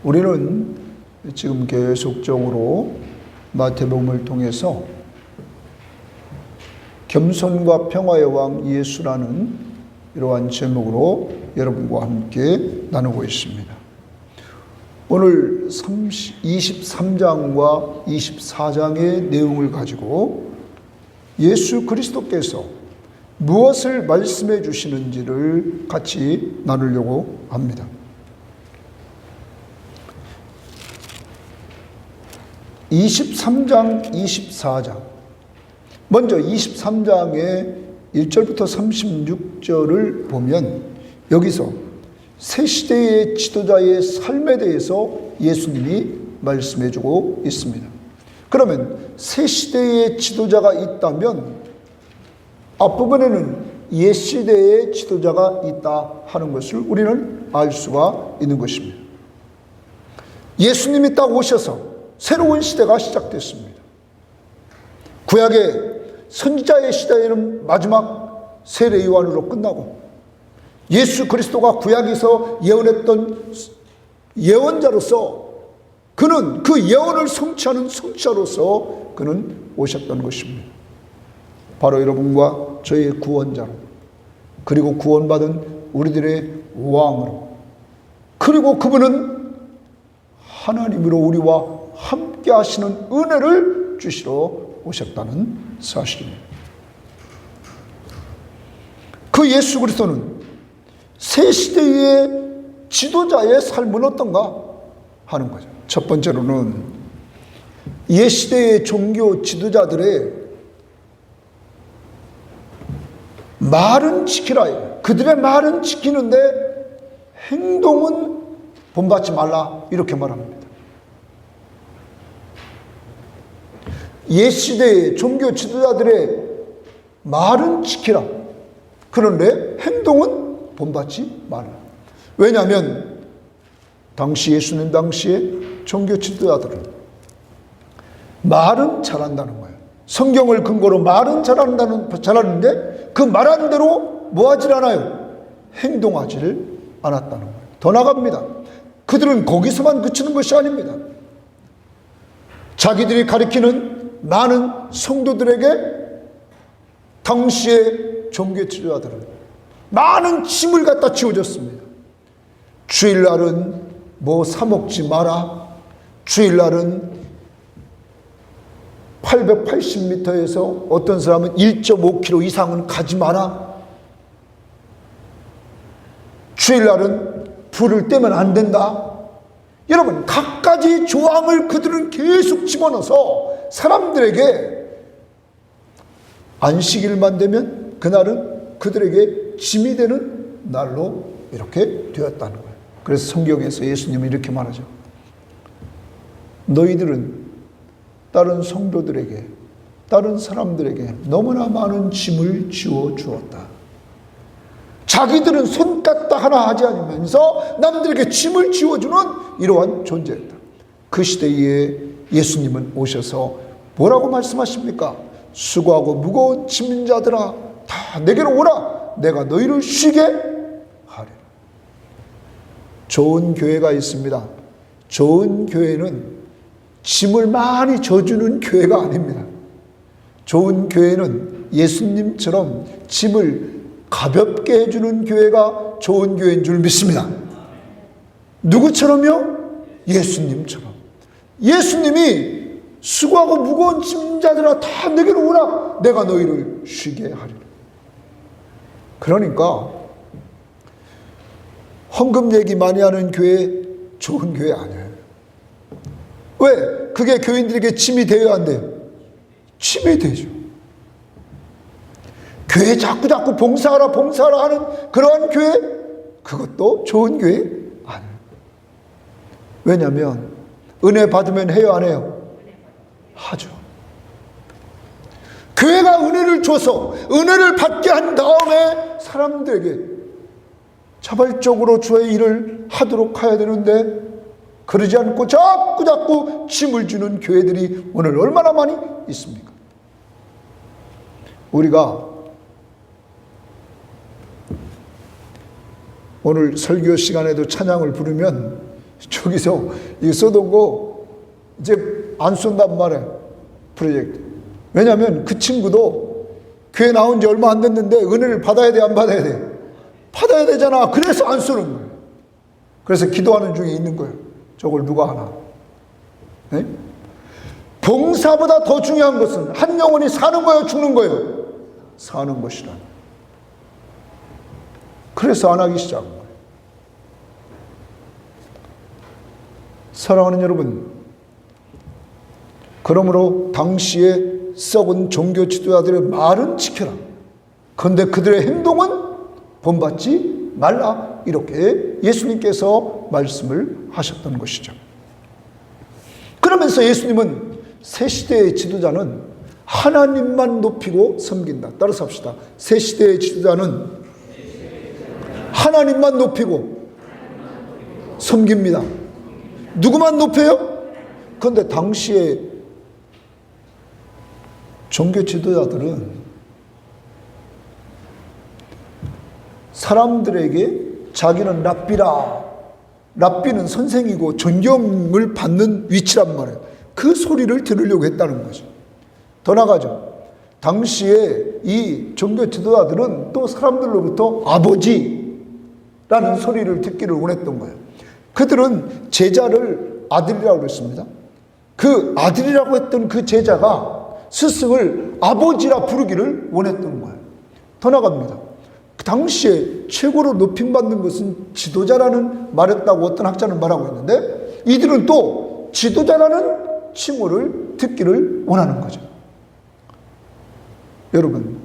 우리는 지금 계속적으로 마태복음을 통해서 겸손과 평화의 왕 예수라는 이러한 제목으로 여러분과 함께 나누고 있습니다. 오늘 23장과 24장의 내용을 가지고 예수 그리스도께서 무엇을 말씀해 주시는지를 같이 나누려고 합니다. 23장, 24장. 먼저 23장의 1절부터 36절을 보면 여기서 새 시대의 지도자의 삶에 대해서 예수님이 말씀해 주고 있습니다. 그러면 새 시대의 지도자가 있다면 앞부분에는 옛 시대의 지도자가 있다 하는 것을 우리는 알 수가 있는 것입니다. 예수님이 딱 오셔서 새로운 시대가 시작됐습니다. 구약의 선지자의 시대에는 마지막 세례 요한으로 끝나고 예수 그리스도가 구약에서 예언했던 예언자로서 그는 그 예언을 성취하는 성취자로서 그는 오셨던 것입니다. 바로 여러분과 저의 구원자로, 그리고 구원받은 우리들의 왕으로, 그리고 그분은 하나님으로 우리와 함께 하시는 은혜를 주시러 오셨다는 사실입니다. 그 예수 그리스도는 새 시대의 지도자의 삶은 어떤가 하는 거죠. 첫 번째로는 옛 시대의 종교 지도자들의 말은 지키라. 그들의 말은 지키는데 행동은 본받지 말라. 이렇게 말합니다. 옛 시대의 종교 지도자들의 말은 지키라. 그런데 행동은 본받지 말라. 왜냐하면 당시 예수님 당시에 종교 지도자들은 말은 잘한다는 거예요. 성경을 근거로 말은 잘하는데 그 말하는 대로 뭐 하질 않아요? 행동하지를 않았다는 거예요. 더 나갑니다. 그들은 거기서만 그치는 것이 아닙니다. 자기들이 가리키는 많은 성도들에게 당시의 종교 지도자들은 많은 짐을 갖다 지어줬습니다. 주일날은 뭐 사먹지 마라. 주일날은 880m에서 어떤 사람은 1.5km 이상은 가지 마라. 주일날은 불을 떼면 안 된다. 여러분, 갖가지 조항을 그들은 계속 집어넣어서 사람들에게 안식일만 되면 그날은 그들에게 짐이 되는 날로 이렇게 되었다는 거예요. 그래서 성경에서 예수님은 이렇게 말하죠. 너희들은 다른 성도들에게, 다른 사람들에게 너무나 많은 짐을 지워 주었다. 자기들은 손가락 하나 하지 않으면서 남들에게 짐을 지워주는 이러한 존재였다. 그 시대에 예수님은 오셔서 뭐라고 말씀하십니까? 수고하고 무거운 짐진 자들아 다 내게로 오라. 내가 너희를 쉬게 하리라. 좋은 교회가 있습니다. 좋은 교회는 짐을 많이 져주는 교회가 아닙니다. 좋은 교회는 예수님처럼 짐을 가볍게 해주는 교회가 좋은 교회인 줄 믿습니다. 누구처럼요? 예수님처럼. 예수님이 수고하고 무거운 짐자들아 다 내게로 오라. 내가 너희를 쉬게 하리라. 그러니까 헌금 얘기 많이 하는 교회 좋은 교회 아니에요. 왜? 그게 교인들에게 짐이 되어야 안 돼요? 짐이 되죠. 교회 자꾸 봉사하라 하는 그러한 교회, 그것도 좋은 교회 아니에요. 왜냐하면 은혜 받으면 해요, 안 해요? 하죠. 교회가 은혜를 줘서 은혜를 받게 한 다음에 사람들에게 자발적으로 주의 일을 하도록 해야 되는데 그러지 않고 자꾸 짐을 주는 교회들이 오늘 얼마나 많이 있습니까? 우리가 오늘 설교 시간에도 찬양을 부르면 저기서 이 써둔 거 이제 안 쏜단 말이에요. 프로젝트. 왜냐하면 그 친구도 교회 나온 지 얼마 안 됐는데 은혜를 받아야 돼, 안 받아야 돼? 받아야 되잖아. 그래서 안 쏘는 거예요. 그래서 기도하는 중에 있는 거예요. 저걸 누가 하나? 네? 봉사보다 더 중요한 것은 한 영혼이 사는 거예요, 죽는 거예요? 사는 것이라. 그래서 안 하기 시작한 거예요. 사랑하는 여러분, 그러므로 당시에 썩은 종교 지도자들의 말은 지켜라. 그런데 그들의 행동은 본받지 말라. 이렇게 예수님께서 말씀을 하셨던 것이죠. 그러면서 예수님은 새 시대의 지도자는 하나님만 높이고 섬긴다. 따라서 합시다. 새 시대의 지도자는 하나님만 높이고 섬깁니다. 누구만 높여요? 그런데 당시에 종교 지도자들은 사람들에게 자기는 랍비라, 랍비는 선생이고 존경을 받는 위치란 말이에요. 그 소리를 들으려고 했다는 거죠. 더 나아가죠. 당시에 이 종교 지도자들은 또 사람들로부터 아버지라는 소리를 듣기를 원했던 거예요. 그들은 제자를 아들이라고 그랬습니다. 그 아들이라고 했던 그 제자가 스승을 아버지라 부르기를 원했던 거예요. 더 나갑니다. 그 당시에 최고로 높임받는 것은 지도자라는 말했다고 어떤 학자는 말하고 있는데, 이들은 또 지도자라는 칭호를 듣기를 원하는 거죠. 여러분,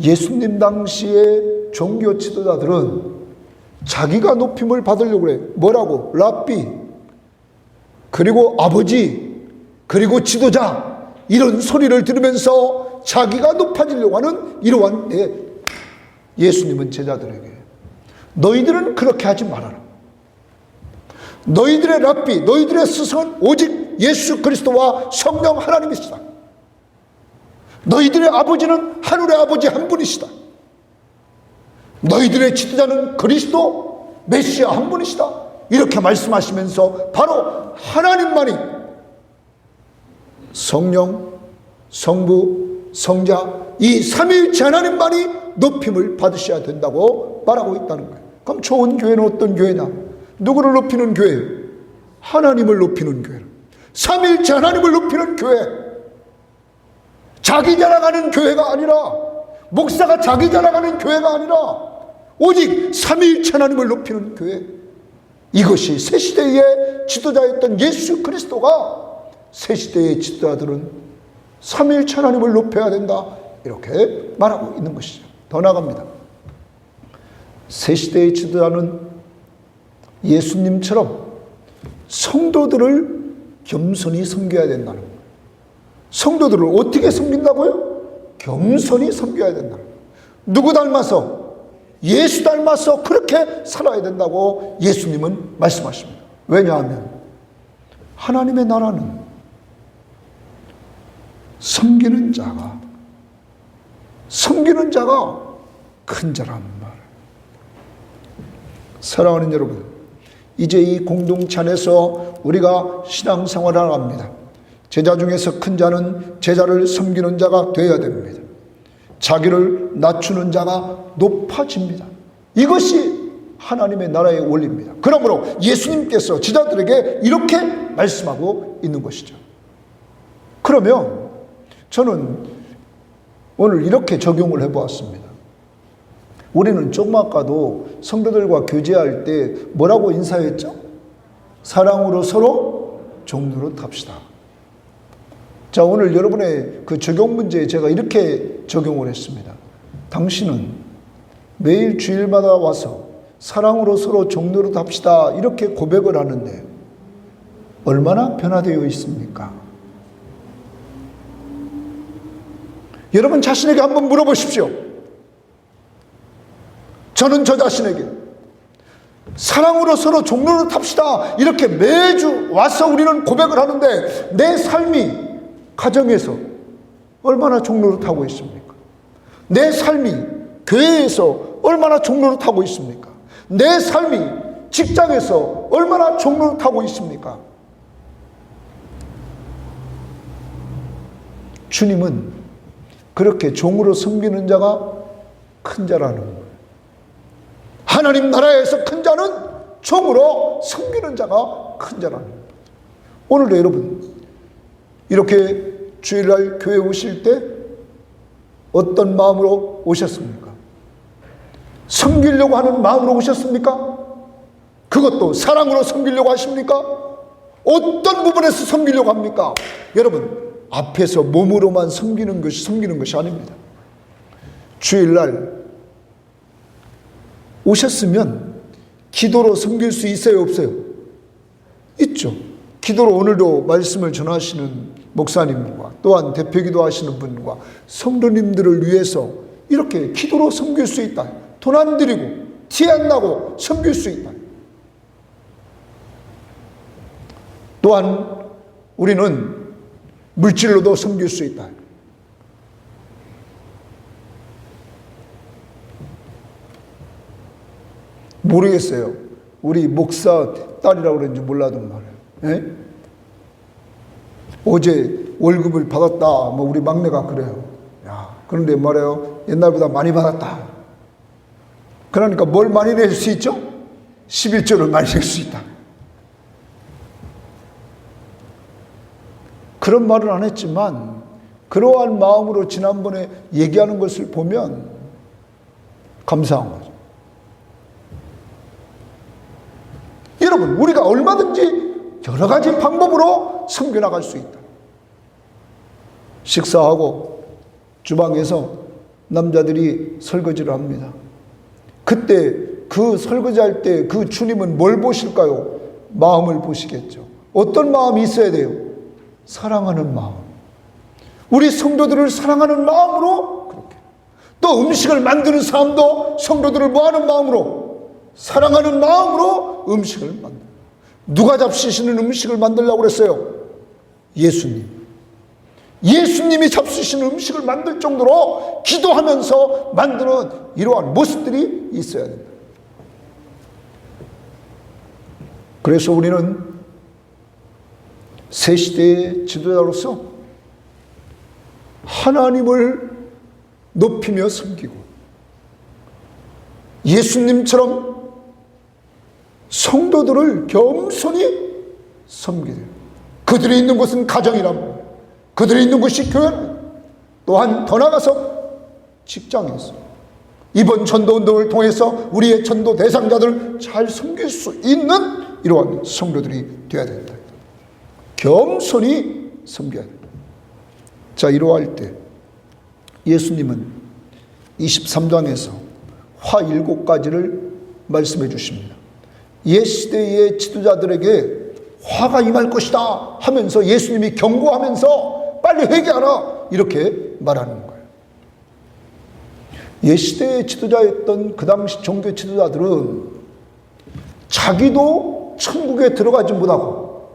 예수님 당시의 종교 지도자들은 자기가 높임을 받으려고 그래. 뭐라고? 랍비, 그리고 아버지, 그리고 지도자, 이런 소리를 들으면서 자기가 높아지려고 하는 이러한 때 예수님은 제자들에게 너희들은 그렇게 하지 말아라. 너희들의 랍비, 너희들의 스승은 오직 예수 그리스도와 성령 하나님이시다. 너희들의 아버지는 하늘의 아버지 한 분이시다. 너희들의 지도자는 그리스도 메시아 한 분이시다. 이렇게 말씀하시면서 바로 하나님만이 성령, 성부, 성자, 이 삼위일체 하나님만이 높임을 받으셔야 된다고 말하고 있다는 거예요. 그럼 좋은 교회는 어떤 교회냐? 누구를 높이는 교회예요? 하나님을 높이는 교회. 삼위일체 하나님을 높이는 교회. 자기 자랑하는 교회가 아니라, 목사가 자기 자랑하는 교회가 아니라 오직 삼위일체 하나님을 높이는 교회. 이것이 새 시대의 지도자였던 예수 그리스도가 새 시대의 지도자들은 삼위일체 하나님을 높여야 된다. 이렇게 말하고 있는 것이죠. 더 나아갑니다. 새 시대의 지도자는 예수님처럼 성도들을 겸손히 섬겨야 된다는 거예요. 성도들을 어떻게 섬긴다고요? 겸손히 섬겨야 된다. 누구 닮아서? 예수 닮아서 그렇게 살아야 된다고 예수님은 말씀하십니다. 왜냐하면 하나님의 나라는 섬기는 자가 큰 자란 말이에요. 사랑하는 여러분, 이제 이 공동체 안에서 우리가 신앙생활을 합니다. 제자 중에서 큰 자는 제자를 섬기는 자가 되어야 됩니다. 자기를 낮추는 자가 높아집니다. 이것이 하나님의 나라의 원리입니다. 그러므로 예수님께서 제자들에게 이렇게 말씀하고 있는 것이죠. 그러면 저는 오늘 이렇게 적용을 해보았습니다. 우리는 조금 아까도 성도들과 교제할 때 뭐라고 인사했죠? 사랑으로 서로 종노릇 합시다. 자, 오늘 여러분의 그 적용 문제에 제가 이렇게 적용을 했습니다. 당신은 매일 주일마다 와서 사랑으로 서로 종노릇 합시다 이렇게 고백을 하는데 얼마나 변화되어 있습니까? 여러분 자신에게 한번 물어보십시오. 저는 저 자신에게 사랑으로 서로 종노릇 합시다 이렇게 매주 와서 우리는 고백을 하는데 내 삶이 가정에서 얼마나 종노릇하고 있습니까? 내 삶이 교회에서 얼마나 종노릇하고 있습니까? 내 삶이 직장에서 얼마나 종로를 타고 있습니까? 주님은 그렇게 종으로 섬기는 자가 큰 자라는 거예요. 하나님 나라에서 큰 자는 종으로 섬기는 자가 큰 자라는 거예요. 오늘도 여러분 이렇게 주일날 교회 오실 때 어떤 마음으로 오셨습니까? 섬기려고 하는 마음으로 오셨습니까? 그것도 사랑으로 섬기려고 하십니까? 어떤 부분에서 섬기려고 합니까? 여러분, 앞에서 몸으로만 섬기는 것이 아닙니다. 주일날 오셨으면 기도로 섬길 수 있어요, 없어요? 있죠. 기도로 오늘도 말씀을 전하시는 목사님과 또한 대표기도 하시는 분과 성도님들을 위해서 이렇게 기도로 섬길 수 있다. 돈 안 들이고 티 안 나고 섬길 수 있다. 또한 우리는 물질로도 섬길 수 있다. 모르겠어요. 우리 목사 딸이라고 그런지 몰라도 말이에요. 예? 어제 월급을 받았다. 뭐 우리 막내가 그래요. 야, 그런데 말이에요. 옛날보다 많이 받았다. 그러니까 뭘 많이 낼 수 있죠? 11조를 많이 낼 수 있다. 그런 말은 안 했지만 그러한 마음으로 지난번에 얘기하는 것을 보면 감사한 거죠. 여러분, 우리가 얼마든지 여러 가지 방법으로 섬겨나갈 수 있다. 식사하고 주방에서 남자들이 설거지를 합니다. 그때 그 설거지할 때 그 주님은 뭘 보실까요? 마음을 보시겠죠. 어떤 마음이 있어야 돼요? 사랑하는 마음. 우리 성도들을 사랑하는 마음으로 그렇게. 또 음식을 만드는 사람도 성도들을 뭐하는 마음으로? 사랑하는 마음으로 음식을 만들어요. 누가 잡수시는 음식을 만들려고 그랬어요? 예수님. 예수님이 잡수시는 음식을 만들 정도로 기도하면서 만드는 이러한 모습들이 있어야 된다. 그래서 우리는 새 시대의 지도자로서 하나님을 높이며 섬기고 예수님처럼 성도들을 겸손히 섬기되 그들이 있는 곳은 가정이라고 그들이 있는 곳이 교회는 또한 더 나아가서 직장에서 이번 전도운동을 통해서 우리의 전도 대상자들을 잘 섬길 수 있는 이러한 성도들이 되어야 된다. 겸손히 섬겨야 된다. 자, 이러할 때 예수님은 23장에서 화 7가지를 말씀해 주십니다. 옛 시대의 지도자들에게 화가 임할 것이다 하면서 예수님이 경고하면서 빨리 회개하라 이렇게 말하는 거예요. 옛 시대의 지도자였던 그 당시 종교 지도자들은 자기도 천국에 들어가지 못하고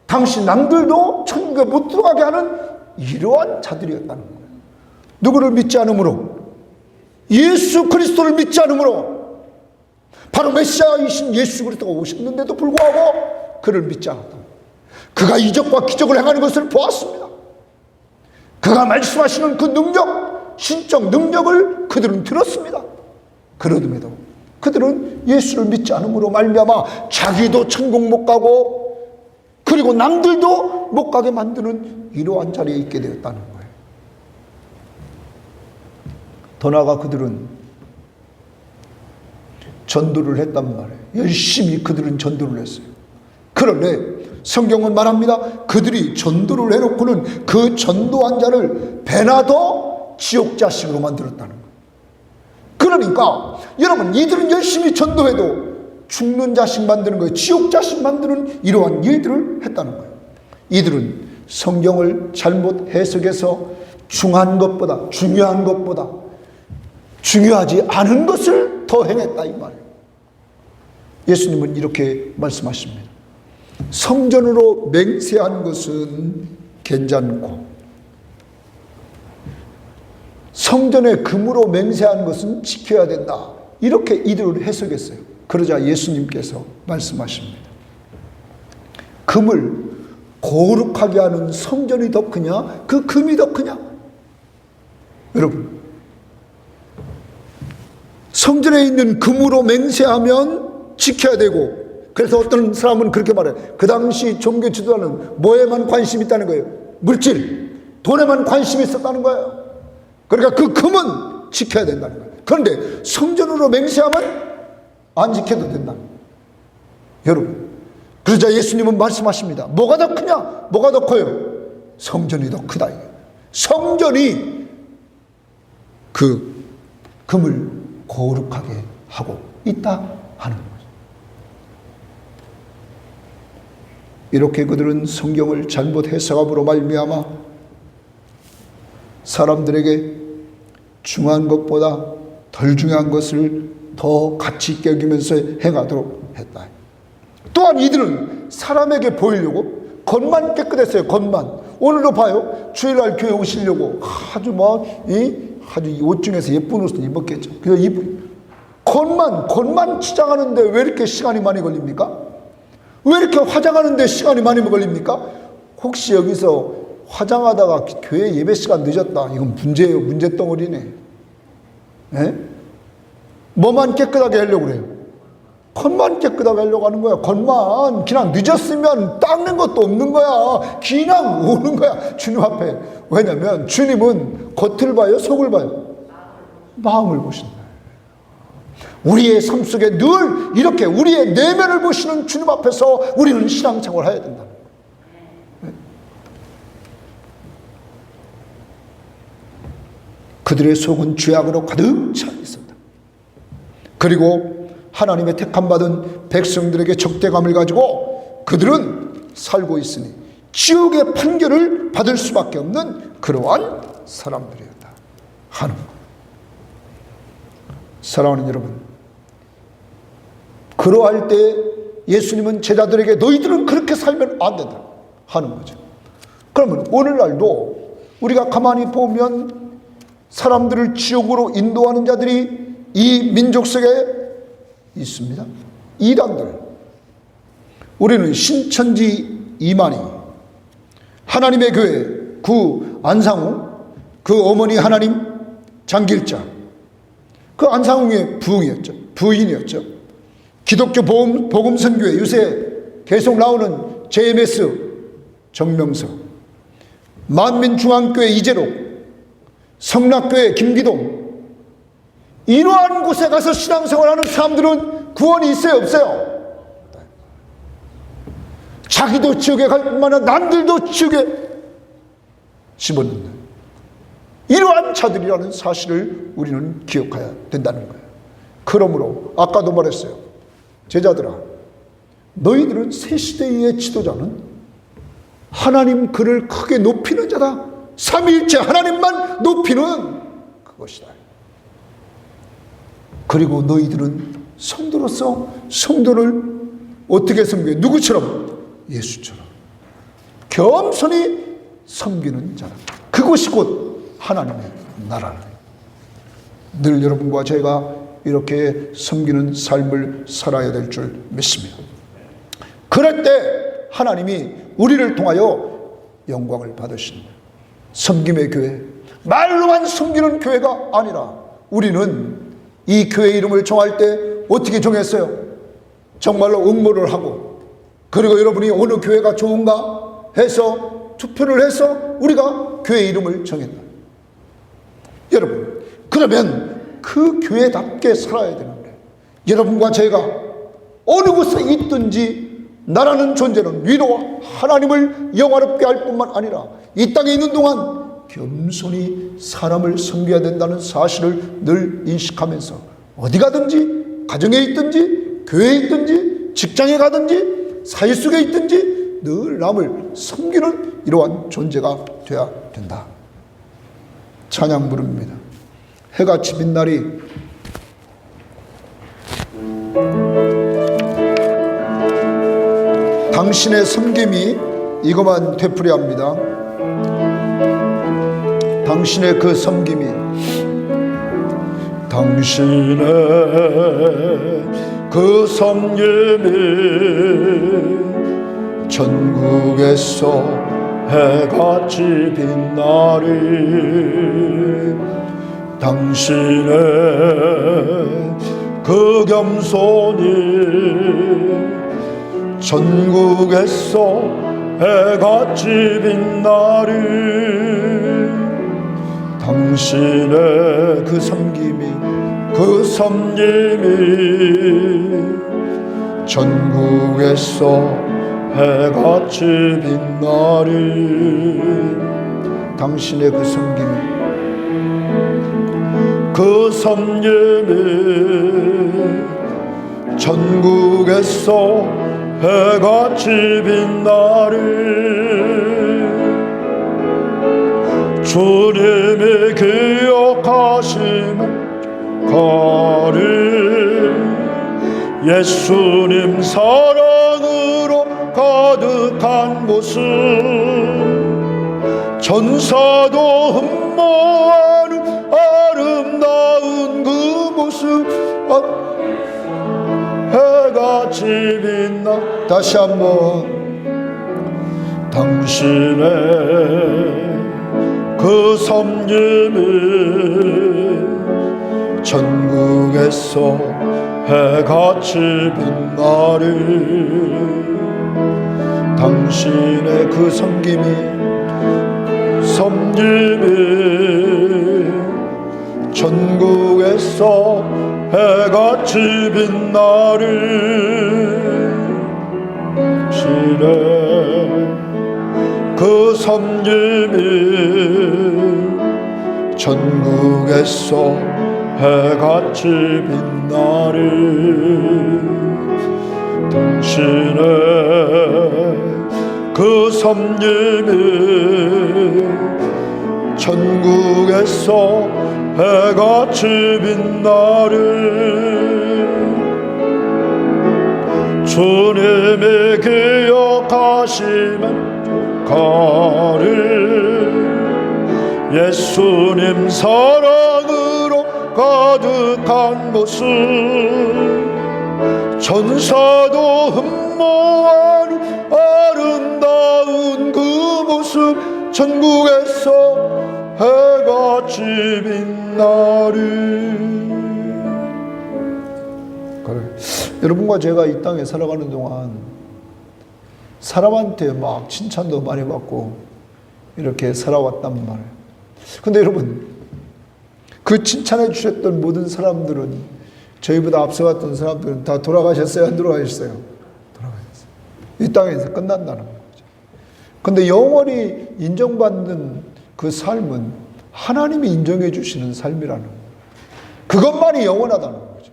당시 남들도 천국에 못 들어가게 하는 이러한 자들이었다는 거예요. 누구를 믿지 않으므로? 예수 그리스도를 믿지 않으므로 바로 메시아이신 예수 그리스도가 오셨는데도 불구하고 그를 믿지 않았다. 그가 이적과 기적을 행하는 것을 보았습니다. 그가 말씀하시는 그 능력, 신적 능력을 그들은 들었습니다. 그러듬에도 그들은 예수를 믿지 않음으로 말미암아 자기도 천국 못 가고 그리고 남들도 못 가게 만드는 이러한 자리에 있게 되었다는 거예요. 더 나아가 그들은 전도를 했단 말이에요. 열심히 그들은 전도를 했어요. 그런데 성경은 말합니다. 그들이 전도를 해놓고는 그 전도한 자를 배나 더 지옥 자식으로 만들었다는 거예요. 그러니까 여러분, 이들은 열심히 전도해도 죽는 자식 만드는 거예요. 지옥 자식 만드는 이러한 일들을 했다는 거예요. 이들은 성경을 잘못 해석해서 중요한 것보다 중요하지 않은 것을 더 행했다 이 말이에요. 예수님은 이렇게 말씀하십니다. 성전으로 맹세한 것은 괜찮고 성전의 금으로 맹세한 것은 지켜야 된다. 이렇게 이들을 해석했어요. 그러자 예수님께서 말씀하십니다. 금을 거룩하게 하는 성전이 더 크냐, 그 금이 더 크냐? 여러분, 성전에 있는 금으로 맹세하면 지켜야 되고, 그래서 어떤 사람은 그렇게 말해요. 그 당시 종교 지도자는 뭐에만 관심이 있다는 거예요? 물질, 돈에만 관심이 있었다는 거예요. 그러니까 그 금은 지켜야 된다는 거예요. 그런데 성전으로 맹세하면 안 지켜도 된다. 여러분, 그러자 예수님은 말씀하십니다. 뭐가 더 크냐? 뭐가 더 커요? 성전이 더 크다. 성전이 그 금을 거룩하게 하고 있다 하는 거죠. 이렇게 그들은 성경을 잘못 해석함으로 말미암아 사람들에게 중요한 것보다 덜 중요한 것을 더 가치 있게 여기면서 행하도록 했다. 또한 이들은 사람에게 보이려고 겉만 깨끗했어요. 겉만. 오늘도 봐요. 주일날 교회 오시려고 아주 아주 옷 중에서 예쁜 옷을 입었겠죠. 그래서 겉만 치장하는데 왜 이렇게 시간이 많이 걸립니까? 왜 이렇게 화장하는데 시간이 많이 걸립니까? 혹시 여기서 화장하다가 교회 예배 시간 늦었다. 이건 문제예요. 문제덩어리네. 예? 뭐만 깨끗하게 하려고 그래요? 겉만 깨끗하게 하려고 하는 거야. 겉만. 그냥 늦었으면 닦는 것도 없는 거야. 그냥 오는 거야. 주님 앞에. 왜냐면 주님은 겉을 봐요? 속을 봐요? 마음을 보신다. 우리의 삶 속에 늘 이렇게 우리의 내면을 보시는 주님 앞에서 우리는 신앙생활을 해야 된다. 그들의 속은 죄악으로 가득 차 있었다. 그리고 하나님의 택함받은 백성들에게 적대감을 가지고 그들은 살고 있으니 지옥의 판결을 받을 수밖에 없는 그러한 사람들이었다 하는 것. 사랑하는 여러분, 그러할 때 예수님은 제자들에게 너희들은 그렇게 살면 안 된다 하는 거죠. 그러면 오늘날도 우리가 가만히 보면 사람들을 지옥으로 인도하는 자들이 이 민족 속에 있습니다. 이단들. 우리는 신천지 이만희, 하나님의 교회 그 안상우, 그 어머니 하나님 장길자, 그 안상우의 부인이었죠. 기독교 복음선교회 요새 계속 나오는 JMS 정명석, 만민중앙교회 이재록, 성락교회 김기동, 이러한 곳에 가서 신앙생활하는 사람들은 구원이 있어요, 없어요? 자기도 지옥에 갈 뿐만 아니라 남들도 지옥에 집어넣는 이러한 자들이라는 사실을 우리는 기억해야 된다는 거예요. 그러므로 아까도 말했어요. 제자들아, 너희들은 새 시대의 지도자는 하나님 그를 크게 높이는 자다. 삼위일체 하나님만 높이는 그것이다. 그리고 너희들은 성도로서 성도를 어떻게 섬겨요? 누구처럼? 예수처럼 겸손히 섬기는 자다. 그것이 곧 하나님의 나라다. 늘 여러분과 제가 이렇게 섬기는 삶을 살아야 될 줄 믿습니다. 그럴 때 하나님이 우리를 통하여 영광을 받으신다. 섬김의 교회, 말로만 섬기는 교회가 아니라 우리는 이 교회 이름을 정할 때 어떻게 정했어요? 정말로 응모를 하고, 그리고 여러분이 어느 교회가 좋은가 해서 투표를 해서 우리가 교회 이름을 정했다. 여러분, 그러면 그 교회답게 살아야 되는데, 여러분과 제가 어느 곳에 있든지 나라는 존재는 위로 하나님을 영화롭게 할 뿐만 아니라 이 땅에 있는 동안 겸손히 사람을 섬겨야 된다는 사실을 늘 인식하면서 어디 가든지, 가정에 있든지, 교회에 있든지, 직장에 가든지, 사회 속에 있든지 늘 남을 섬기는 이러한 존재가 되어야 된다. 찬양 부릅니다. 해같이 빛나리. 당신의 섬김이 이것만 되풀이합니다. 당신의 그 섬김이, 당신의 그 섬김이 전국에서 해같이 빛나리. 당신의 그 겸손이 전국에서 해같이 빛나리. 당신의 그 섬김이 전국에서 해같이 빛나리. 당신의 그 섬김이 전국에서 해같이 빛나리. 주님이 기억하시면 가리. 예수님 사랑으로 가득한 곳은 전사도 흠모하는 아름다운 그 모습. 해같이 빛나. 다시 한번. 당신의 그 섬김이 전국에서 해같이 빛나리. 당신의 그 섬김이 전국에서 해같이 빛나리. 당신의 그 섬김이 전국에서 해같이 빛나리. 당신의 그 섬김이 전국에서 해같이 빛나리. 주님이 기억하시면 가리. 예수님 사랑으로 가득한 곳은 전사도 흠모하는 아름다운 그 모습. 전국에서 해같이 빛나리. 그래. 여러분과 제가 이 땅에 살아가는 동안 사람한테 막 칭찬도 많이 받고 이렇게 살아왔단 말이에요. 근데 여러분, 그 칭찬해 주셨던 모든 사람들은, 저희보다 앞서갔던 사람들은 다 돌아가셨어요? 안 돌아가셨어요? 돌아가셨어요. 이 땅에서 끝난다는 거죠. 근데 영원히 인정받는 그 삶은 하나님이 인정해 주시는 삶이라는 거예요. 그것만이 영원하다는 거죠.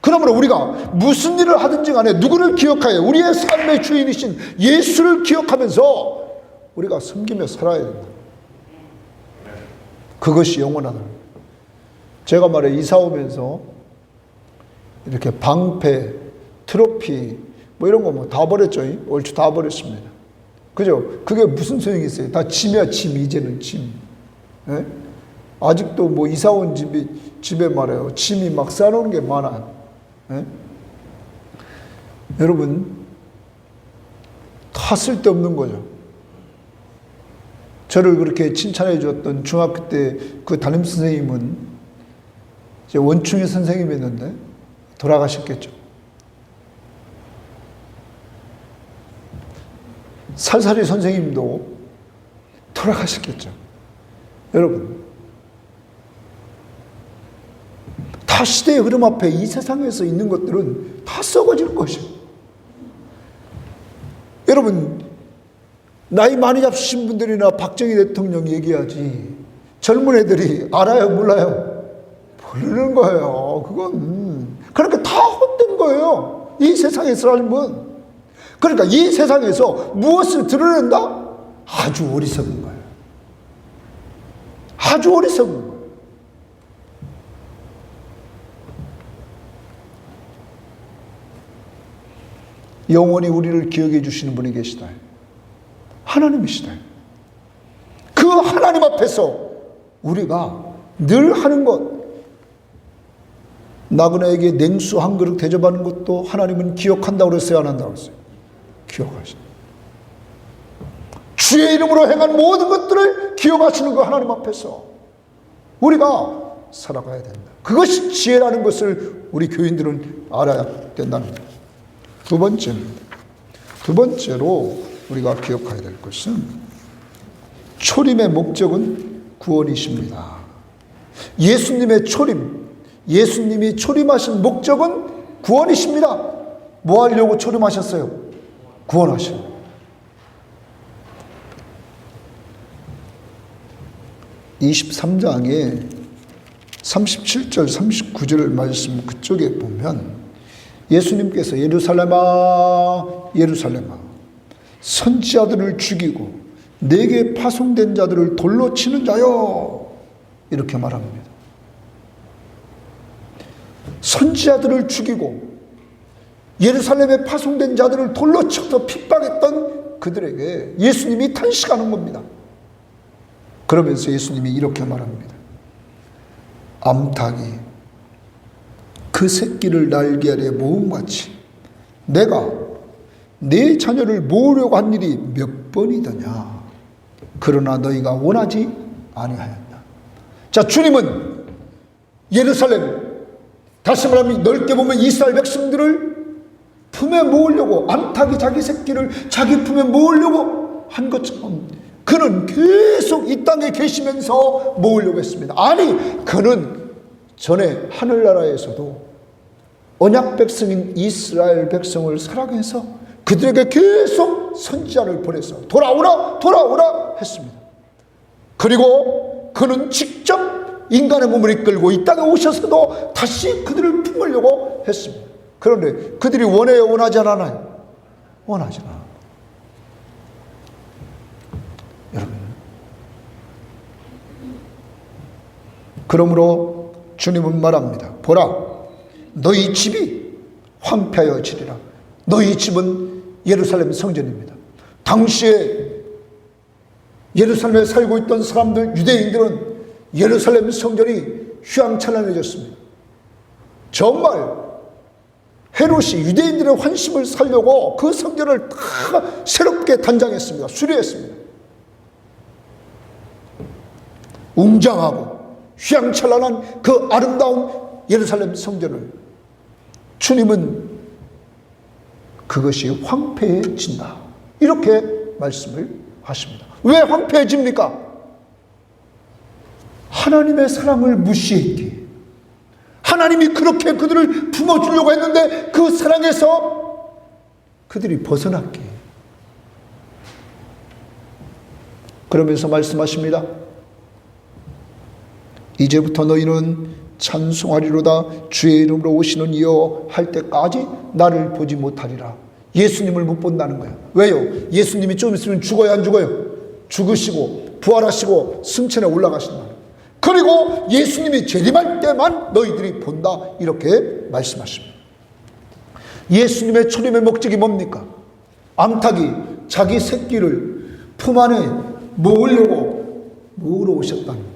그러므로 우리가 무슨 일을 하든지 간에 누구를 기억하여 우리의 삶의 주인이신 예수를 기억하면서 우리가 섬기며 살아야 된다. 그것이 영원하다. 제가 말해 이사 오면서 이렇게 방패, 트로피 뭐 이런 거 뭐 다 버렸죠. 얼추 다 버렸습니다. 그죠? 그게 무슨 소용이 있어요? 다 짐이야, 짐. 이제는 짐. 예? 아직도 뭐 이사 온 집에 말해요. 짐이 막 쌓아놓은 게 많아. 예? 여러분, 다 쓸데없는 거죠. 저를 그렇게 칭찬해 주었던 중학교 때 그 담임 선생님은 이제 원충의 선생님이었는데 돌아가셨겠죠. 살살이 선생님도 돌아가셨겠죠. 여러분, 다 시대의 흐름 앞에 이 세상에서 있는 것들은 다 썩어질 것이에요. 여러분, 나이 많이 잡수신 분들이나 박정희 대통령 얘기하지 젊은 애들이 알아요, 몰라요? 모르는 거예요. 그건 그러니까 다 헛된 거예요. 이 세상의 삶은. 그러니까 이 세상에서 무엇을 드러낸다? 아주 어리석은 거예요. 아주 어리석은 거예요. 영원히 우리를 기억해 주시는 분이 계시다. 하나님이시다. 그 하나님 앞에서 우리가 늘 하는 것, 나그네에게 냉수 한 그릇 대접하는 것도 하나님은 기억한다고 그랬어요? 안 한다고 그랬어요? 기억하신다. 주의 이름으로 행한 모든 것들을 기억하시는 그 하나님 앞에서 우리가 살아가야 된다. 그것이 지혜라는 것을 우리 교인들은 알아야 된다는 거예요. 두 번째로 우리가 기억해야 될 것은 초림의 목적은 구원이십니다. 예수님의 초림, 예수님이 초림하신 목적은 구원이십니다. 뭐 하려고 초림하셨어요? 구원하시는. 23장에 37절 39절 말씀 그쪽에 보면 예수님께서 예루살렘아 예루살렘아 선지자들을 죽이고 내게 파송된 자들을 돌로 치는 자여 이렇게 말합니다. 선지자들을 죽이고 예루살렘에 파송된 자들을 돌로 쳐서 핍박했던 그들에게 예수님이 탄식하는 겁니다. 그러면서 예수님이 이렇게 말합니다. 암탉이 그 새끼를 날개 아래 모음같이 내가 내 자녀를 모으려고 한 일이 몇 번이더냐. 그러나 너희가 원하지 아니하였다. 자, 주님은 예루살렘, 다시 말하면 넓게 보면 이스라엘 백성들을 품에 모으려고, 암탉이 자기 새끼를 자기 품에 모으려고 한 것처럼 그는 계속 이 땅에 계시면서 모으려고 했습니다. 아니, 그는 전에 하늘나라에서도 언약 백성인 이스라엘 백성을 사랑해서 그들에게 계속 선지자를 보내서 돌아오라 돌아오라 했습니다. 그리고 그는 직접 인간의 몸을 이끌고 이 땅에 오셔서도 다시 그들을 품으려고 했습니다. 그런데 그들이 원해요, 원하지 않아요? 원하지 않아요. 여러분, 그러므로 주님은 말합니다. 보라, 너희 집이 황폐하여지리라. 너희 집은 예루살렘 성전입니다. 당시에 예루살렘에 살고 있던 사람들, 유대인들은 예루살렘 성전이 휘황찬란해졌습니다. 정말 헤롯이 유대인들의 환심을 살려고 그 성전을 다 새롭게 단장했습니다. 수리했습니다. 웅장하고 휘황찬란한 그 아름다운 예루살렘 성전을 주님은 그것이 황폐해진다, 이렇게 말씀을 하십니다. 왜 황폐해집니까? 하나님의 사랑을 무시했기에, 하나님이 그렇게 그들을 품어주려고 했는데 그 사랑에서 그들이 벗어났기에. 그러면서 말씀하십니다. 이제부터 너희는 찬송하리로다. 주의 이름으로 오시는 이여 할 때까지 나를 보지 못하리라. 예수님을 못 본다는 거예요. 왜요? 예수님이 좀 있으면 죽어야 안 죽어요? 죽으시고 부활하시고 승천에 올라가신다. 그리고 예수님이 재림할 때만 너희들이 본다, 이렇게 말씀하십니다. 예수님의 초림의 목적이 뭡니까? 암탉이 자기 새끼를 품 안에 모으려고 모으러 오셨다는 거예요.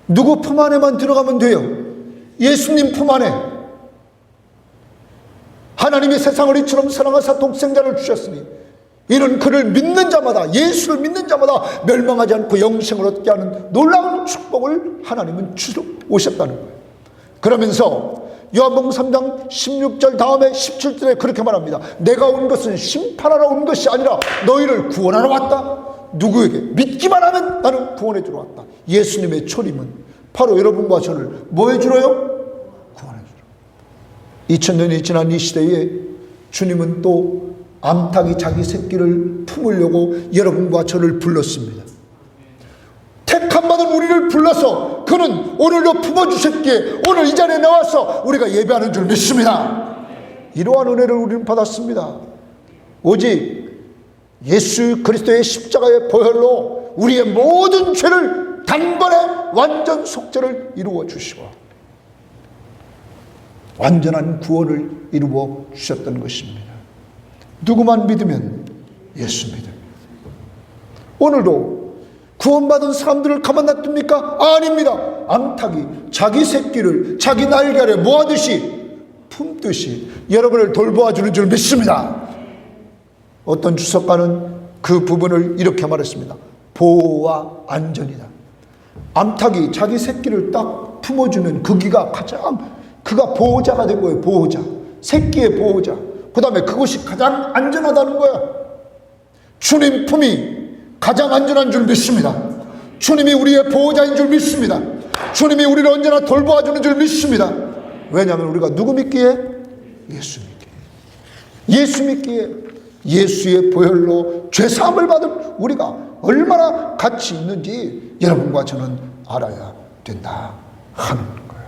누구 품 안에만 들어가면 돼요? 예수님 품 안에. 하나님이 세상을 이처럼 사랑하사 독생자를 주셨으니 이는 그를 믿는 자마다, 예수를 믿는 자마다 멸망하지 않고 영생을 얻게 하는 놀라운 축복을 하나님은 주러 오셨다는 거예요. 그러면서 요한복음 3장 16절 다음에 17절에 그렇게 말합니다. 내가 온 것은 심판하러 온 것이 아니라 너희를 구원하러 왔다. 누구에게? 믿기만 하면 나는 구원해 주러 왔다. 예수님의 초림은 바로 여러분과 저를 뭐 해주러요? 구원해 주러. 2000년이 지난 이 시대에 주님은 또 암탉이 자기 새끼를 품으려고 여러분과 저를 불렀습니다. 택함받은 우리를 불러서 그는 오늘도 품어주셨기에 오늘 이 자리에 나와서 우리가 예배하는 줄 믿습니다. 이러한 은혜를 우리는 받았습니다. 오직 예수 그리스도의 십자가의 보혈로 우리의 모든 죄를 단번에 완전 속죄를 이루어 주시고 완전한 구원을 이루어 주셨던 것입니다. 누구만 믿으면 예수 믿음. 오늘도 구원받은 사람들을 가만 놔둡니까? 아닙니다. 암탉이 자기 새끼를 자기 날개 아래 모아듯이 품듯이 여러분을 돌보아 주는 줄 믿습니다. 어떤 주석가는 그 부분을 이렇게 말했습니다. 보호와 안전이다. 암탉이 자기 새끼를 딱 품어주면 그기가 그가 보호자가 된 거예요. 보호자. 새끼의 보호자. 그 다음에 그것이 가장 안전하다는 거야. 주님 품이 가장 안전한 줄 믿습니다. 주님이 우리의 보호자인 줄 믿습니다. 주님이 우리를 언제나 돌보아주는 줄 믿습니다. 왜냐하면 우리가 누구 믿기에? 예수 믿기에. 예수 믿기에 예수의 보혈로 죄사함을 받은 우리가 얼마나 가치 있는지 여러분과 저는 알아야 된다 하는 거예요.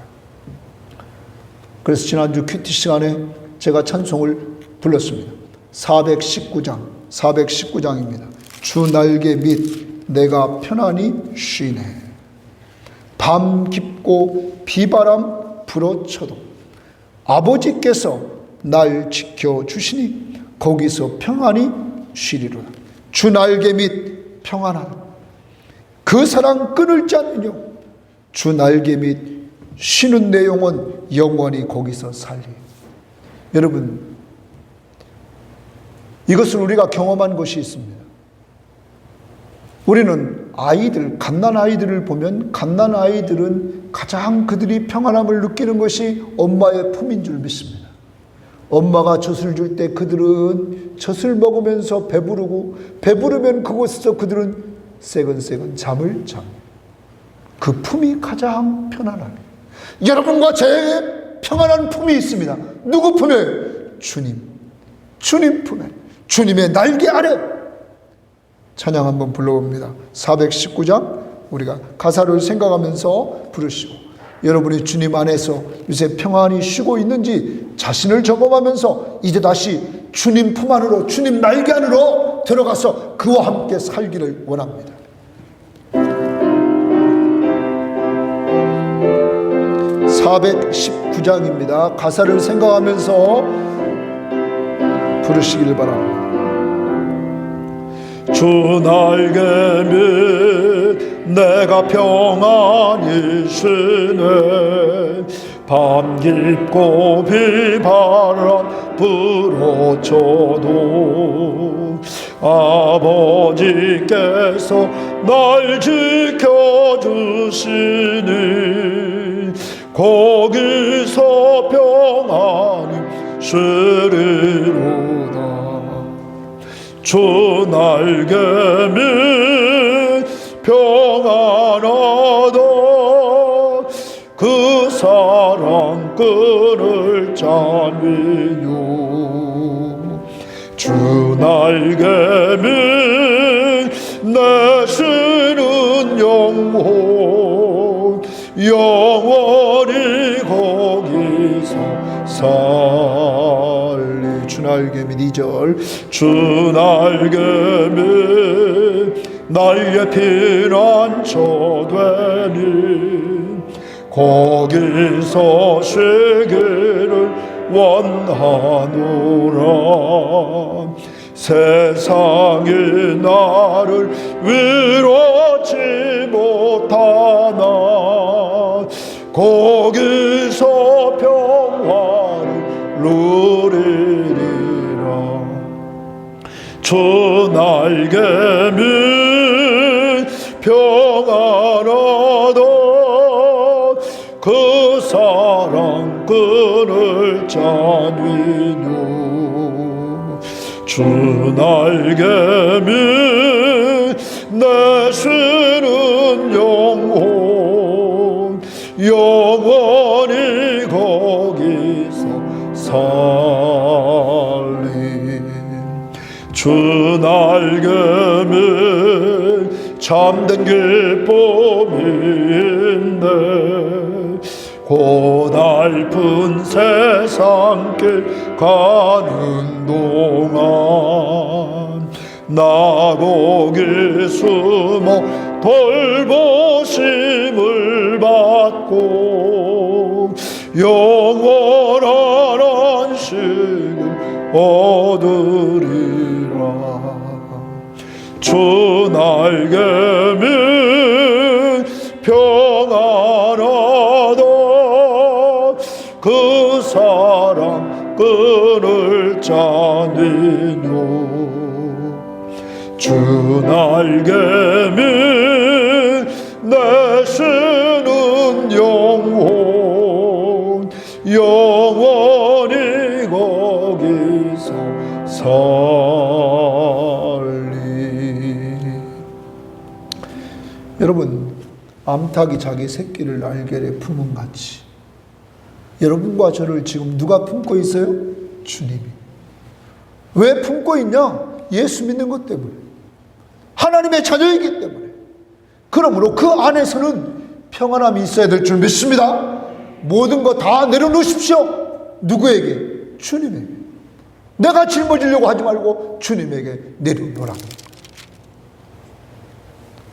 그래서 지난주 큐티 시간에 제가 찬송을 불렀습니다. 419장입니다. 주 날개 밑 내가 편안히 쉬네. 밤 깊고 비바람 불어쳐도 아버지께서 날 지켜주시니 거기서 평안히 쉬리로다. 주 날개 밑 평안한 그 사랑 끊을 자 않으며 주 날개 밑 쉬는 내 영혼 영원히 거기서 살리. 여러분, 이것을 우리가 경험한 것이 있습니다. 우리는 아이들, 갓난 아이들을 보면 갓난 아이들은 가장 그들이 평안함을 느끼는 것이 엄마의 품인 줄 믿습니다. 엄마가 젖을 줄 때 그들은 젖을 먹으면서 배부르고 배부르면 그곳에서 그들은 새근새근 잠을 잡니다. 그 품이 가장 편안합니다. 여러분과 제 평안한 품이 있습니다. 누구 품에? 주님 품에, 주님의 날개 아래. 찬양 한번 불러봅니다. 419장 우리가 가사를 생각하면서 부르시고, 여러분이 주님 안에서 요새 평안히 쉬고 있는지 자신을 점검하면서 이제 다시 주님 품 안으로, 주님 날개 안으로 들어가서 그와 함께 살기를 원합니다. 419장입니다. 가사를 생각하면서 부르시길 바랍니다. 주 날개 밑 내가 평안히 쉬네. 밤 깊고 비바람 불어쳐도 아버지께서 날 지켜주시니 거기서 평안히 쉬리로다. 주 날개 밑 평안하다. 그 사랑 끊을 자니요. 주 날개 밑 내 쉬는 영혼 영원히 거기서 살리. 주 날개 밑 2절. 주 날개 밑 나의 피난처 되니 거기서 쉬기를 원하노라. 세상이 나를 위로하지 못하나 거기서 평화를 누리리라. 주 날개 밑 평안하다. 그 사랑 끊을 자니요. 주 날개 밑 내 쉬는 영혼 영원히 거기서 살리. 주 날개 밑 참된 기쁨이 있네. 고달픈 세상길 가는 동안 나 거기 숨어 돌보심을 받고 영원한 안식을 얻으리라. 주 날개 밑 평안하다. 그 사랑 끊을 자니요. 주 주 날개미 내쉬는 영혼 영원히 거기서 살리. 여러분, 암탉이 자기 새끼를 날개에 품은 같이 여러분과 저를 지금 누가 품고 있어요? 주님이. 왜 품고 있냐? 예수 믿는 것 때문에, 하나님의 자녀이기 때문에. 그러므로 그 안에서는 평안함이 있어야 될 줄 믿습니다. 모든 거 다 내려놓으십시오. 누구에게? 주님에게. 내가 짊어지려고 하지 말고 주님에게 내려놓으라.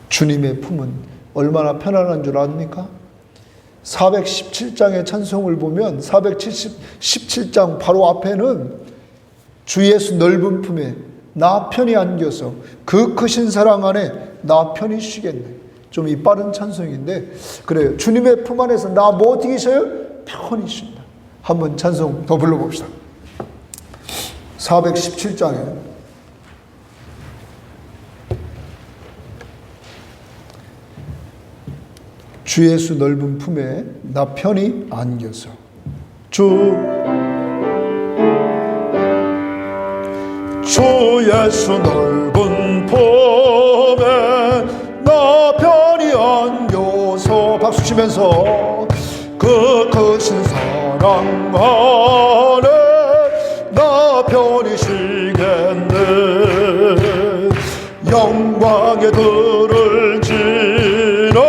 주님의 품은 얼마나 편안한 줄 압니까? 417장의 찬송을 보면 417장 바로 앞에는 주 예수 넓은 품에 나 편히 안겨서 그 크신 사랑 안에 나 편히 쉬겠네. 좀 이 빠른 찬송인데, 그래요. 주님의 품 안에서 나 뭐 어떻게 쉬어요? 편히 쉰다. 한번 찬송 더 불러봅시다. 417장에 주 예수 넓은 품에 나 편히 안겨서 주 예수 넓은 품에 나 편히 안겨서 박수 치면서 그 크신 사랑 안에 나 편히 쉬겠네. 영광의 들을 지나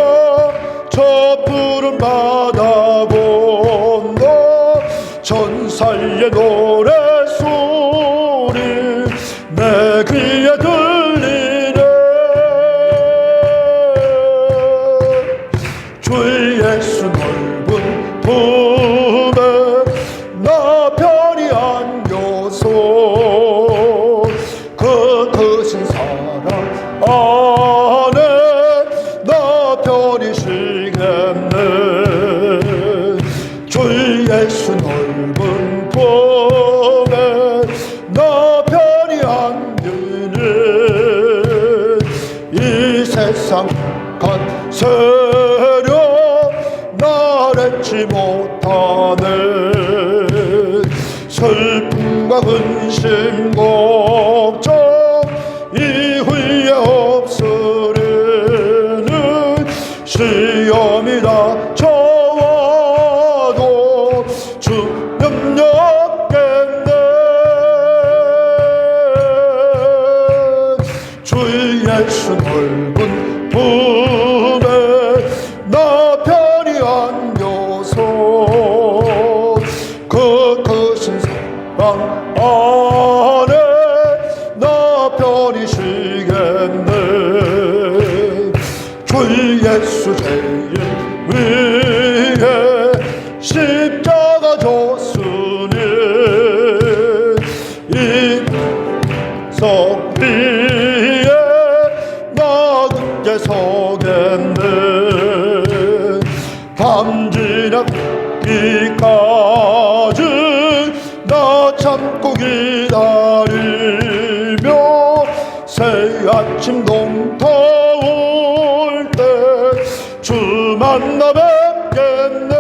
저 푸른 바다 건너 전사의 노래소리 내 귀에 들리네. 주 예수 넓은 품에 나 편히 안겨서 그 크신 사랑 안에 나 편히 쉬겠네. 주 예수 넓은 품에 나 편히 안기네. 이 세상 간 세력 날 잊지 못하네. 슬픔과 근심 걱정 이후에 없으리는 시험이 닥쳐와도 주 염려겠네. 주 예수 넓은 품에 나 편히 안겨서 그 크신 사랑 안에 나 편히 쉬겠네. 주 예수 죄인 위에 십자가 졌으니 이석 위에 나 굳게 서겠네. 밤 지나기까지 나 참고 기다리며 새 아침 동터올 때 주 만나 뵙겠네.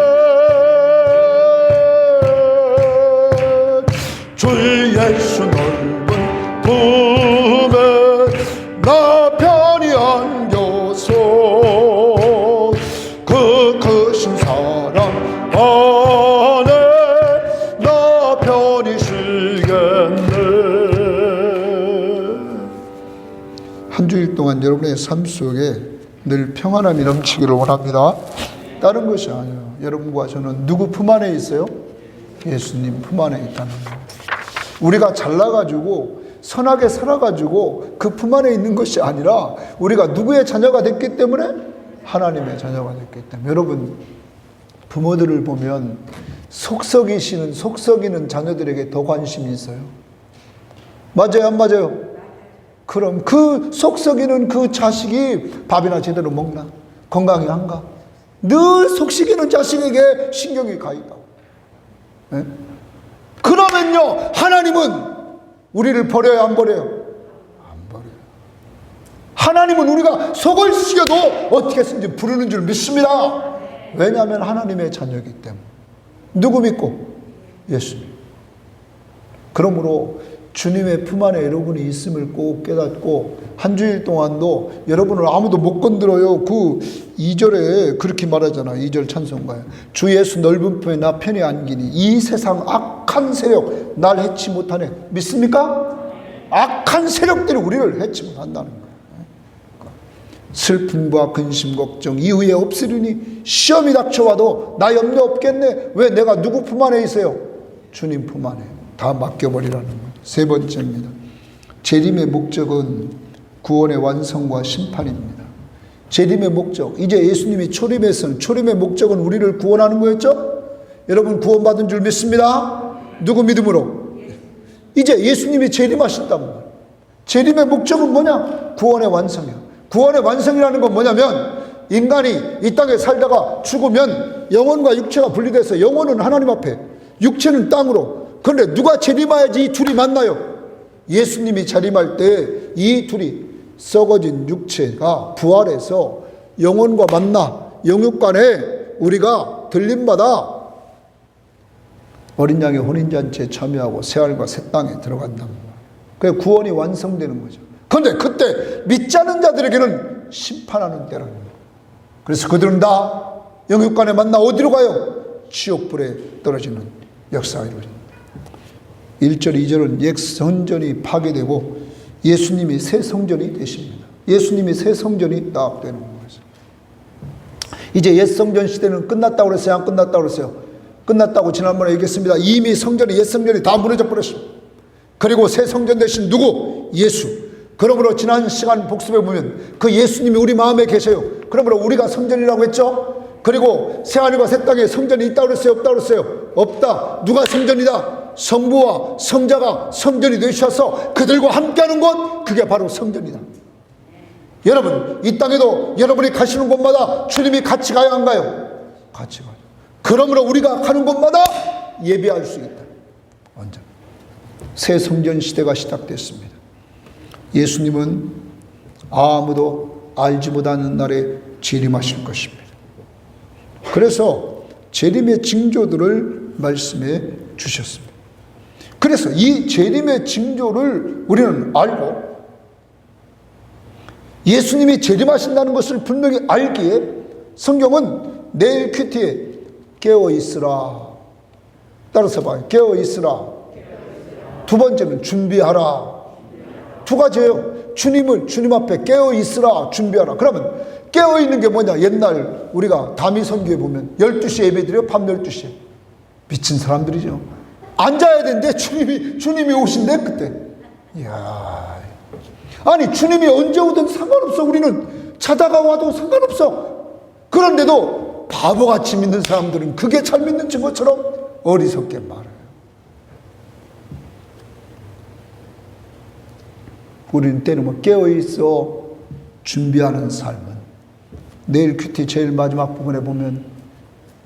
주 예수 넓은 품에 나 편히 안겨서 그 크신 사랑 안에 나 편히 쉬겠네. 한 주일 동안 여러분의 삶 속에 늘 평안함이 넘치기를 원합니다. 다른 것이 아니에요. 여러분과 저는 누구 품 안에 있어요? 예수님 품 안에 있다는 거. 우리가 잘나가지고 선하게 살아가지고 그 품 안에 있는 것이 아니라 우리가 누구의 자녀가 됐기 때문에? 하나님의 자녀가 됐기 때문에. 여러분, 부모들을 보면 속썩이는 자녀들에게 더 관심이 있어요. 맞아요, 안 맞아요? 그럼 그 속썩이는 그 자식이 밥이나 제대로 먹나? 건강히 한가? 늘 속썩이는 자식에게 신경이 가 있다고. 네? 그러면요, 하나님은 우리를 버려요, 안 버려요? 안 버려요. 하나님은 우리가 속을 썩여도 어떻게 해서든지 부르는 줄 믿습니다. 왜냐하면 하나님의 자녀이기 때문에. 누구 믿고? 예수님. 그러므로 주님의 품 안에 여러분이 있음을 꼭 깨닫고, 한 주일 동안도 여러분을 아무도 못 건드려요. 그 2절에 그렇게 말하잖아. 2절 찬송가에 주 예수 넓은 품에 나 편히 안기니 이 세상 악한 세력 날 해치 못하네. 믿습니까? 악한 세력들이 우리를 해치 못한다는 거예요. 슬픔과 근심 걱정 이후에 없으리니 시험이 닥쳐와도 나 염려 없겠네. 왜? 내가 누구 품 안에 있어요? 주님 품 안에 다 맡겨버리라는 거예요. 세 번째입니다. 재림의 목적은 구원의 완성과 심판입니다. 재림의 목적, 이제 예수님이 초림했으니 초림의 목적은 우리를 구원하는 거였죠? 여러분 구원받은 줄 믿습니다. 누구 믿음으로? 이제 예수님이 재림하신단 말이에요. 재림의 목적은 뭐냐? 구원의 완성이야. 구원의 완성이라는 건 뭐냐면, 인간이 이 땅에 살다가 죽으면 영혼과 육체가 분리돼서 영혼은 하나님 앞에, 육체는 땅으로. 그런데 누가 재림해야지 이 둘이 만나요? 예수님이 재림할 때 이 둘이 썩어진 육체가 부활해서 영혼과 만나, 영육간에 우리가 들림마다 어린 양의 혼인잔치에 참여하고 새하늘과 새 땅에 들어간단 말이에요. 그래서 구원이 완성되는 거죠. 그런데 그때 믿지 않는 자들에게는 심판하는 때라는 거예요. 그래서 그들은 다 영육간에 만나 어디로 가요? 지옥불에 떨어지는 역사가 이루어집니다. 1절 2절은 옛 성전이 파괴되고 예수님이 새 성전이 되십니다. 예수님이 새 성전이 딱 되는 거예요. 이제 옛 성전 시대는 끝났다고 그랬어요? 안 끝났다고 그랬어요? 끝났다고 지난번에 얘기했습니다. 이미 성전이, 옛 성전이 다 무너져 버렸습니다. 그리고 새 성전 대신 누구? 예수. 그러므로 지난 시간 복습해 보면 그 예수님이 우리 마음에 계셔요. 그러므로 우리가 성전이라고 했죠. 그리고 새하늘과 새 땅에 성전이 있다고 그랬어요? 없다고 그랬어요? 없다. 누가 성전이다? 성부와 성자가 성전이 되셔서 그들과 함께하는 곳, 그게 바로 성전이다. 여러분 이 땅에도 여러분이 가시는 곳마다 주님이 같이 가야 안 가요? 같이 가요. 그러므로 우리가 가는 곳마다 예배할 수 있다. 완전 새 성전 시대가 시작됐습니다. 예수님은 아무도 알지 못하는 날에 재림하실 것입니다. 그래서 재림의 징조들을 말씀해 주셨습니다. 그래서 이 재림의 징조를 우리는 알고 예수님이 재림하신다는 것을 분명히 알기에 성경은 내일 큐티에 깨어있으라. 따라서 봐요. 깨어있으라. 두 번째는 준비하라. 두 가지예요. 주님 앞에 깨어있으라, 준비하라. 그러면 깨어있는 게 뭐냐? 옛날 우리가 다미 선교에 보면 12시에 예배드려요. 밤 12시에. 미친 사람들이죠. 앉아야 되는데 주님이 오신대 그때. 이야. 아니 주님이 언제 오든 상관없어. 우리는 자다가 와도 상관없어. 그런데도 바보같이 믿는 사람들은 그게 잘 믿는 것처럼 어리석게 말해요. 우리는 때는 뭐 깨어있어 준비하는 삶은, 내일 큐티 제일 마지막 부분에 보면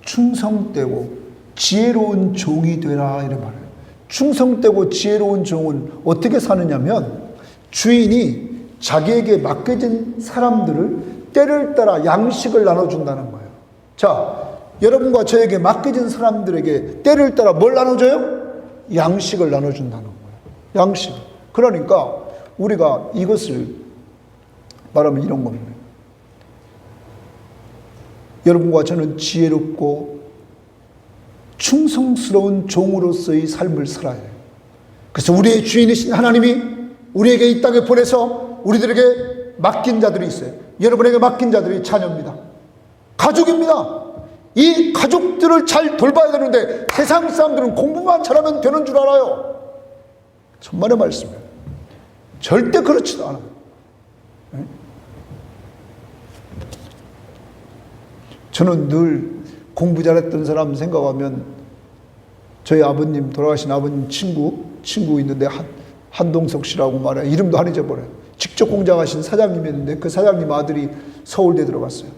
충성되고 지혜로운 종이 되라 이래 말해요. 충성되고 지혜로운 종은 어떻게 사느냐면, 주인이 자기에게 맡겨진 사람들을 때를 따라 양식을 나눠준다는 거예요. 자, 여러분과 저에게 맡겨진 사람들에게 때를 따라 뭘 나눠줘요? 양식을 나눠준다는 거예요. 양식. 그러니까 우리가 이것을 말하면 이런 겁니다. 여러분과 저는 지혜롭고 충성스러운 종으로서의 삶을 살아야 해요. 그래서 우리의 주인이신 하나님이 우리에게 이 땅에 보내서 우리들에게 맡긴 자들이 있어요. 여러분에게 맡긴 자들이 자녀입니다. 가족입니다. 이 가족들을 잘 돌봐야 되는데 세상 사람들은 공부만 잘하면 되는 줄 알아요. 천만의 말씀이에요. 절대 그렇지도 않아요. 저는 늘 공부 잘했던 사람 생각하면 저희 아버님, 돌아가신 아버님 친구 있는데 한동석 씨라고 말해요. 이름도 안 잊어버려요. 직접 공장하신 사장님이었는데 그 사장님 아들이 서울대 들어갔어요.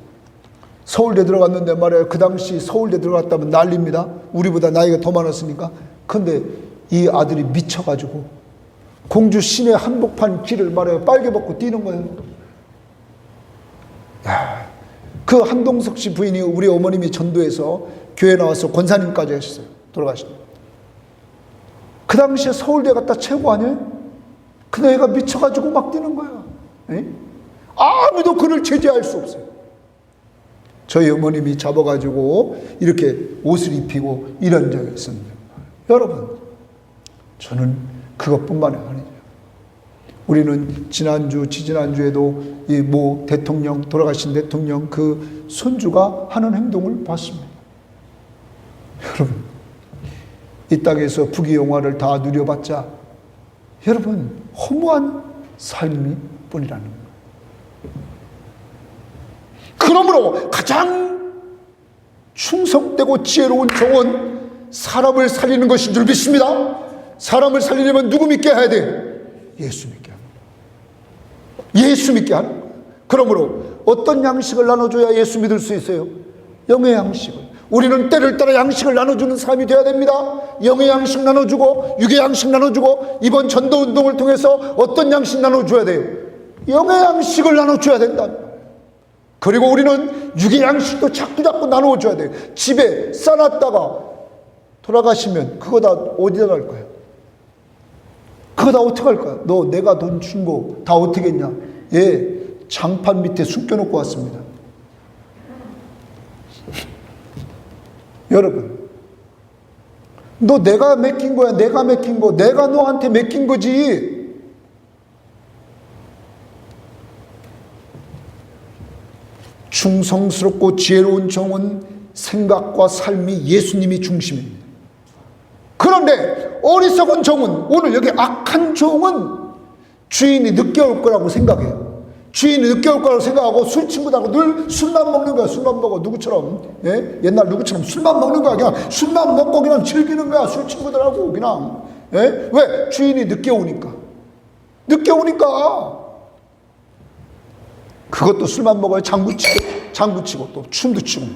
서울대 들어갔는데 말이에요. 그 당시 서울대 들어갔다면 난리입니다. 우리보다 나이가 더 많았으니까. 근데 이 아들이 미쳐가지고 공주 시내 한복판 길을 말해요. 빨개 벗고 뛰는 거예요. 그 한동석 씨 부인이 우리 어머님이 전도해서 교회 나와서 권사님까지 하셨어요. 돌아가신. 그 당시에 서울대 갔다 최고 아니에요? 근데 애가 미쳐가지고 막 뛰는 거야. 에? 아무도 그를 제재할 수 없어요. 저희 어머님이 잡아가지고 이렇게 옷을 입히고 이런 적이 있습니다. 여러분, 저는 그것뿐만이 아니죠. 우리는 지난주, 지지난주에도 이 모 대통령, 돌아가신 대통령 그 손주가 하는 행동을 봤습니다. 여러분, 이 땅에서 부귀영화를 다 누려봤자 여러분 허무한 삶이 뿐이라는 거예요. 그러므로 가장 충성되고 지혜로운 종은 사람을 살리는 것인 줄 믿습니다. 사람을 살리려면 누구 믿게 해야 돼요? 예수 믿게 하는 거예요. 예수 믿게 하는 거예요. 그러므로 어떤 양식을 나눠줘야 예수 믿을 수 있어요? 영의 양식을. 우리는 때를 따라 양식을 나눠주는 사람이 되어야 됩니다. 영의 양식 나눠주고 육의 양식 나눠주고 이번 전도운동을 통해서 어떤 양식 나눠줘야 돼요? 영의 양식을 나눠줘야 된다. 그리고 우리는 육의 양식도 자꾸 나누어줘야 돼요. 집에 싸놨다가 돌아가시면 그거 다 어디다 갈 거야? 그거 다 어떻게 할 거야? 너 내가 돈 준 거 다 어떻게 했냐? 예, 장판 밑에 숨겨놓고 왔습니다. 여러분, 너 내가 맡긴 거야. 내가 맡긴 거. 내가 너한테 맡긴 거지. 충성스럽고 지혜로운 종은 생각과 삶이 예수님이 중심입니다. 그런데 어리석은 종은, 오늘 여기 악한 종은 주인이 늦게 올 거라고 생각해요. 주인이 늦게 올 거라고 생각하고 술 친구들하고 늘 술만 먹는 거야. 술만 먹어. 누구처럼, 예? 옛날 누구처럼 술만 먹는 거야. 그냥 술만 먹고 그냥 즐기는 거야. 술 친구들하고 그냥. 예? 왜? 주인이 늦게 오니까. 늦게 오니까. 그것도 술만 먹어요. 장구 치고 또 춤도 추고.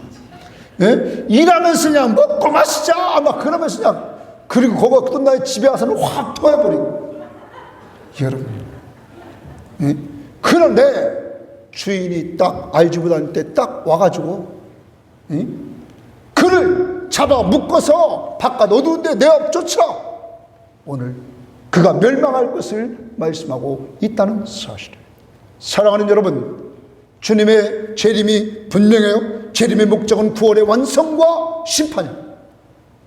예? 일하면서 그냥 먹고 마시자 막 그러면서 그냥, 그리고 그거 끝나서 집에 와서는 확 토해버리고. 여러분, 예? 그런데 주인이 딱 알지 못할 때 딱 와가지고, 예? 그를 잡아 묶어서 바깥 어두운데 내어 쫓으라. 오늘 그가 멸망할 것을 말씀하고 있다는 사실을. 사랑하는 여러분, 주님의 재림이 분명해요. 재림의 목적은 구원의 완성과 심판이에요.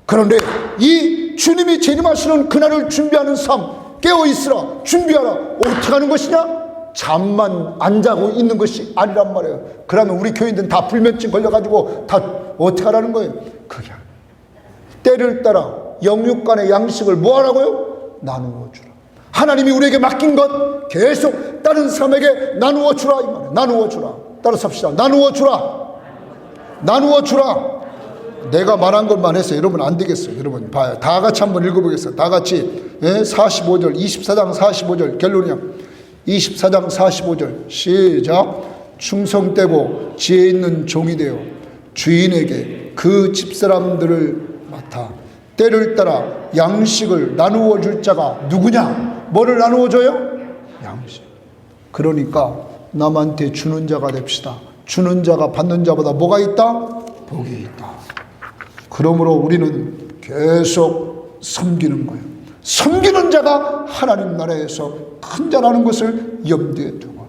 그런데 이 주님이 재림하시는 그날을 준비하는 삶, 깨어있으라, 준비하라. 어떻게 하는 것이냐? 잠만 안 자고 있는 것이 아니란 말이에요. 그러면 우리 교인들은 다 불면증 걸려가지고 다 어떻게 하라는 거예요? 그게 때를 따라 영육간의 양식을 뭐 하라고요? 나누어 주라. 하나님이 우리에게 맡긴 것 계속 다른 사람에게 나누어 주라. 이 말이에요. 나누어 주라. 따라서 합시다. 나누어 주라. 나누어 주라. 내가 말한 것만 해서 여러분 안 되겠어요. 여러분 봐요. 다 같이 한번 읽어보겠어요. 다 같이. 45절 24장 45절 결론이야. 24장 45절 시작. 충성되고 지혜 있는 종이 되어 주인에게 그 집사람들을 맡아 때를 따라 양식을 나누어 줄 자가 누구냐? 뭐를 나누어 줘요? 양식. 그러니까 남한테 주는 자가 됩시다. 주는 자가 받는 자보다 뭐가 있다? 복이 있다. 그러므로 우리는 계속 섬기는 거예요. 섬기는 자가 하나님 나라에서 큰 자라는 것을 염두에 두고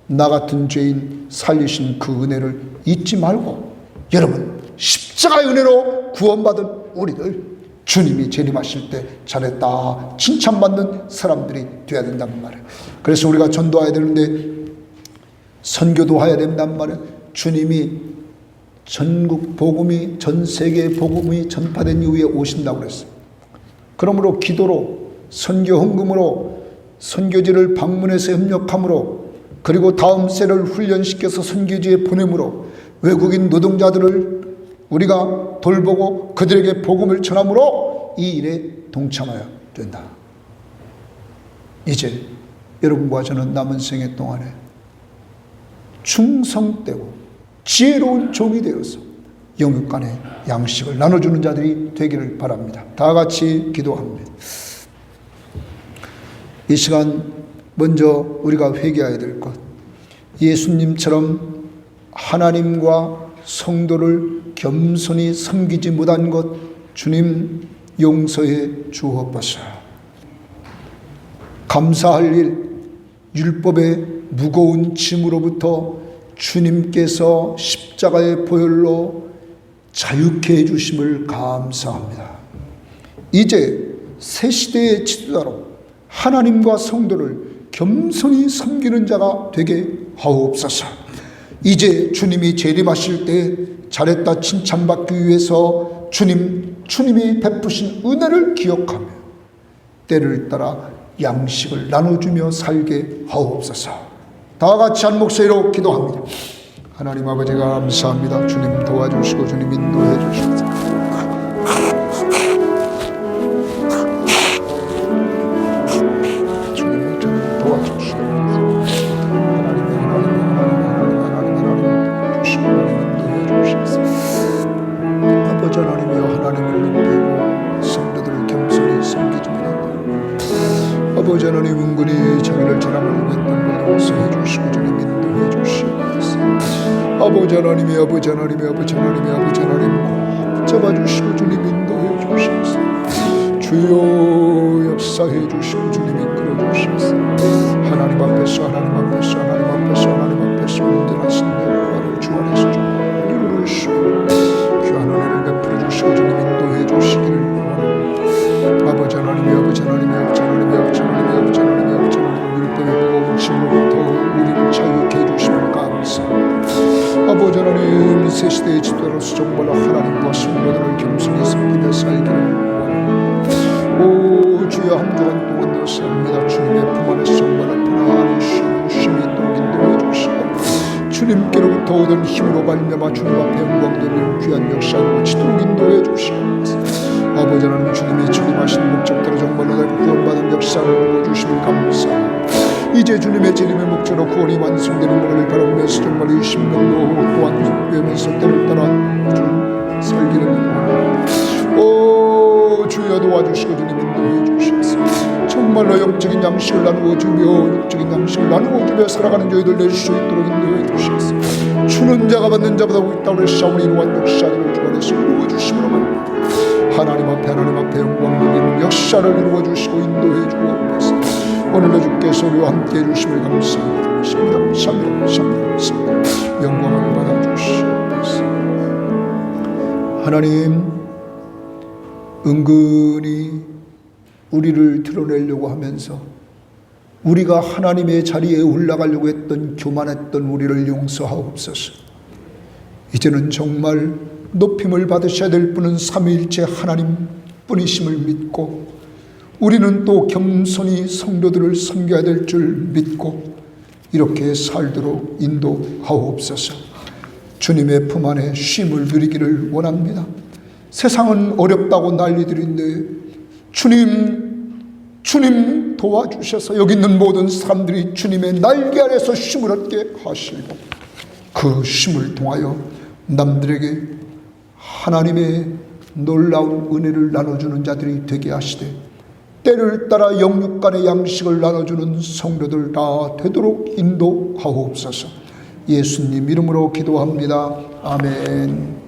나 같은 죄인 살리신 그 은혜를 잊지 말고, 여러분 십자가의 은혜로 구원받은 우리들 주님이 재림하실 때 잘했다 칭찬받는 사람들이 되어야 된단 말이에요. 그래서 우리가 전도해야 되는데 선교도 해야 된단 말이에요. 주님이 전국 복음이, 전 세계 복음이 전파된 이후에 오신다고 그랬어요. 그러므로 기도로, 선교 헌금으로, 선교지를 방문해서 협력함으로, 그리고 다음 세를 훈련시켜서 선교지에 보내므로, 외국인 노동자들을 우리가 돌보고 그들에게 복음을 전함으로 이 일에 동참하여야 된다. 이제 여러분과 저는 남은 생애 동안에 충성되고 지혜로운 종이 되어서 영육간의 양식을 나눠주는 자들이 되기를 바랍니다. 다 같이 기도합니다. 이 시간 먼저 우리가 회개해야 될 것, 예수님처럼 하나님과 성도를 겸손히 섬기지 못한 것 주님 용서해 주옵소서. 감사할 일, 율법의 무거운 짐으로부터 주님께서 십자가의 보혈로 자유케 해주심을 감사합니다. 이제 새 시대의 지도자로 하나님과 성도를 겸손히 섬기는 자가 되게 하옵소서. 이제 주님이 재림하실 때 잘했다 칭찬받기 위해서 주님이 베푸신 은혜를 기억하며 때를 따라 양식을 나눠주며 살게 하옵소서. 다 같이 한 목소리로 기도합니다. 하나님 아버지 감사합니다. 주님 도와주시고 주님 인도해 주시옵소서. 주님 도와주시고 하나님 주시고 인도해 주시옵소서. 아버지 하나님이여 하나님을 높이고 성도들을 겸손히 섬기지 못한다. 아버지 하나님 은근히 자기를 자랑하려고 했던 것 용서해 주시고 주님 인도해 주시옵소서. 아버지 하나님이 아버지 하나님이 아버지 하나님이 아버지 하나님 꼭 잡아주시고 주님 인도해 주시옵소서. 주여 역사해 주시고 주님 이끌어 주시옵소서. 하나님 앞에서 하나님 앞에서 하나님 앞에서 하나님 앞에서 온전하신 영광을 주 안에서 이루시고 귀한 은혜를 베풀어 주시고 주님 인도해 주시기를 원합니다. 아버지 하나님이 아버지 하나님이 아버지 하나님이 아버지 하나님이 아버지 하나님이 아버지 하나님이 율법의 무거운 짐으로부터 우리를 자유케 해주심을 감사합니다. 아버지 하나님 새 시대의 지도자로서 정말로 하나님과 성도들을 겸손히 섬기며 살기를 원합니다. 오 주여 한 주간 동안 감사합니다. 주님의 품 안에서 정말로 편안히 쉼이 있도록 인도해 주시고 주님께로부터 얻은 힘으로 말미암아 주님 앞에 영광 돌리는 귀한 역사로 지도록 인도해 주시옵소서. 아버지 하나님 주님이 주님하신 목적대로 정말로 날 구원받은 역사를 이루어주시면 감사합니다. 이제 주님의 재림의 목적으로 구원이 완성되는 것을 바라보면서 정말 이 심령도 또한 외면서 때를 따라 살기를 원합니다. 오 주여 도와주시고 주님 인도해 주시옵소서. 정말로 영적인 양식을 나누어주며 영적인 양식을 나누어주며 살아가는 저희들 낼 수 있도록 인도해 주시옵소서. 주는 자가 받는 자보다 있다고 시험을 이루한 역사들을 주 안에서 이루어주심으로 말합니다. 하나님 앞에 영광 돌리는 역사를 이루어주시고 인도해 주옵소서. 오늘도 주께서 우리와 함께 해주심을 감사합니다. 영광을 받아주시옵소서. 하나님 은근히 우리를 드러내려고 하면서 우리가 하나님의 자리에 올라가려고 했던 교만했던 우리를 용서하옵소서. 이제는 정말 높임을 받으셔야 될 분은 삼위일체 하나님 뿐이심을 믿고 우리는 또 겸손히 성도들을 섬겨야 될 줄 믿고 이렇게 살도록 인도하옵소서. 주님의 품 안에 쉼을 누리기를 원합니다. 세상은 어렵다고 난리들인데 주님 도와주셔서 여기 있는 모든 사람들이 주님의 날개 아래서 쉼을 얻게 하시고 그 쉼을 통하여 남들에게 하나님의 놀라운 은혜를 나눠주는 자들이 되게 하시되 때를 따라 영육간의 양식을 나눠주는 성도들 다 되도록 인도하옵소서. 예수님 이름으로 기도합니다. 아멘.